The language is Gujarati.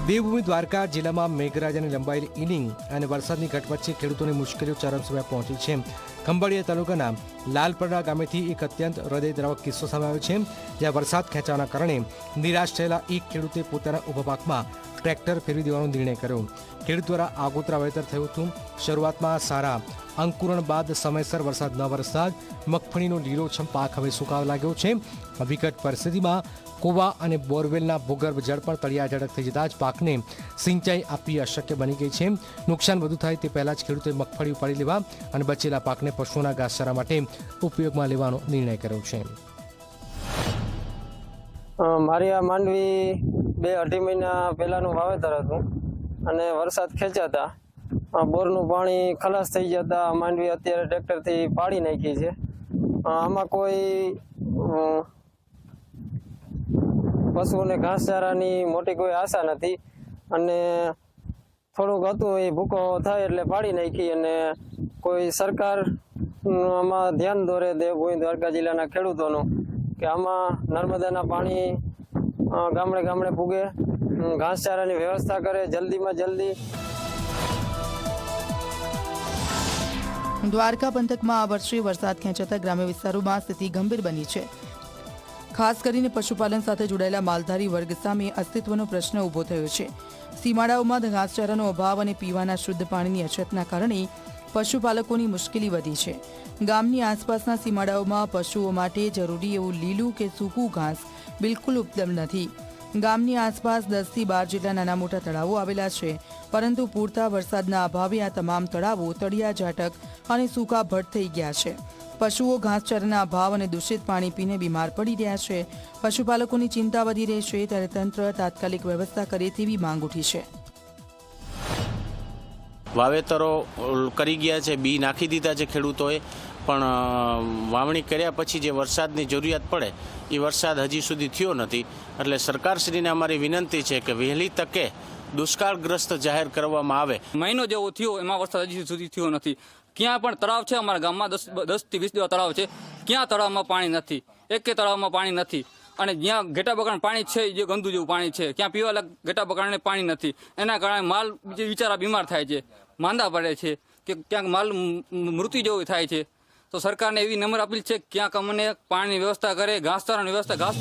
દેવભૂમિ દ્વારકા જિલ્લામાં મેઘરાજાની લંબાયેલી ઇનિંગ અને વરસાદની ઘટ વચ્ચે ખેડૂતોની મુશ્કેલીઓ ચરમસીમાએ પહોંચી છે। ખંભાળિયા તાલુકાના લાલપરડા ગામેથી એક અત્યંત હૃદયદ્રાવક કિસ્સો સામે આવ્યો છે, જ્યાં વરસાદ ખેંચાવાના કારણે નિરાશ થયેલા એક ખેડૂતે પોતાના ઊભા પાકમાં ટ્રેક્ટર ફેરવી દેવાનો નિર્ણય કર્યો। ખેડૂત દ્વારા આગોતરા વાવેતર થયું હતું। શરૂઆતમાં સારા અંકુરણ બાદ સમયસર વરસાદ ન વરસતા મગફળીનો લીલોછમ પાક હવે સુકાવા લાગ્યો છે। વિકટ પરિસ્થિતિમાં કુવા અને બોરવેલના ભૂગર્ભ જળ પણ તળિયા ઝડક થઈ જતા જ પાકને સિંચાઈ આપવી અશક્ય બની ગઈ છે। નુકસાન વધુ થાય તે પહેલાં જ ખેડૂતે મગફળી ઉપાડી લેવા અને બચેલા પાકને પશુઓના ઘાસચારા માટે ઉપયોગમાં લેવાનો નિર્ણય કર્યો છે। મારી આ માંડવી 2-2.5 મહિના પહેલાનું વાવેતર હતું અને વરસાદ ખેંચાતા બોરનું પાણી ખલાસ થઈ જતા માંડવી અત્યારે ટ્રેક્ટરથી પાડી નાખી છે। આમાં કોઈ પશુઓને ઘાસચારાની મોટી કોઈ આશા નથી અને થોડુંક હતું એ ભૂકો થાય એટલે પાડી નાખી અને કોઈ સરકાર આમાં ધ્યાન દોરે દેવભૂમિ દ્વારકા જિલ્લાના ખેડૂતોનું કે આમાં નર્મદાના પાણી ગામડે ગામડે પૂગે, ઘાસચારાની વ્યવસ્થા કરે જલ્દીમાં જલ્દી। દ્વારકા પંથકમાં આ વર્ષે વરસાદ ખેંચાતા ગ્રામ્ય વિસ્તારોમાં સ્થિતિ ગંભીર બની છે। ખાસ કરીને પશુપાલન સાથે જોડાયેલા માલધારી વર્ગ સામે અસ્તિત્વનો પ્રશ્ન ઊભો થયો છે। સીમાડાઓમાં ઘાસચારાનો અભાવ અને પીવાના શુદ્ધ પાણીની અછતના કારણે પશુપાલકોની મુશ્કેલી વધી છે। ગામની આસપાસના સીમાડાઓમાં પશુઓ માટે જરૂરી એવું લીલું કે સૂકું ઘાસ બિલકુલ ઉપલબ્ધ નથી। ગામની આસપાસ 10 થી 12 જેટલા નાના મોટા તળાવો આવેલા છે, પરંતુ પૂરતા વરસાદના અભાવે આ તમામ તળાવો તળિયા ઝાટક અને સૂકા ભટ્ટ થઈ ગયા છે। પશુઓ ઘાસચારાના અભાવ અને દૂષિત પાણી પીને બીમાર પડી રહ્યા છે। પશુપાલકોની ચિંતા વધી રહી છે, ત્યારે તંત્ર તાત્કાલિક વ્યવસ્થા કરે તેવી માંગ ઉઠી છે। વાવેતરો કરી ગયા છે, બી નાખી દીધા છે ખેડૂતોએ, પણ વાવણી કર્યા પછી જે વરસાદની જરૂરિયાત પડે એ વરસાદ હજી સુધી થયો નથી। એટલે સરકારશ્રીને અમારી વિનંતી છે કે વહેલી તકે દુષ્કાળગ્રસ્ત જાહેર કરવામાં આવે। મહિનો જેવો થયો એમાં વરસાદ હજી સુધી થયો નથી। ક્યાં પણ તળાવ છે, અમારા ગામમાં 10 થી 20 જેવા તળાવ છે, ક્યાં તળાવમાં પાણી નથી, એકે તળાવમાં પાણી નથી। અને જ્યાં ઘેટા બગાડ પાણી છે, જે ગંદુ જેવું પાણી છે, ક્યાં પીવા ઘેટા બગાડને પાણી નથી। એના કારણે માલ બિચારા બીમાર થાય છે, માંદા પડે છે, કે ક્યાંક માલ મૃત્યુ જેવું થાય છે। તો સરકારને એવી નમ્ર અપીલ છે કે ક્યાંક અમને પાણીની વ્યવસ્થા કરે, ઘાસચારાની વ્યવસ્થા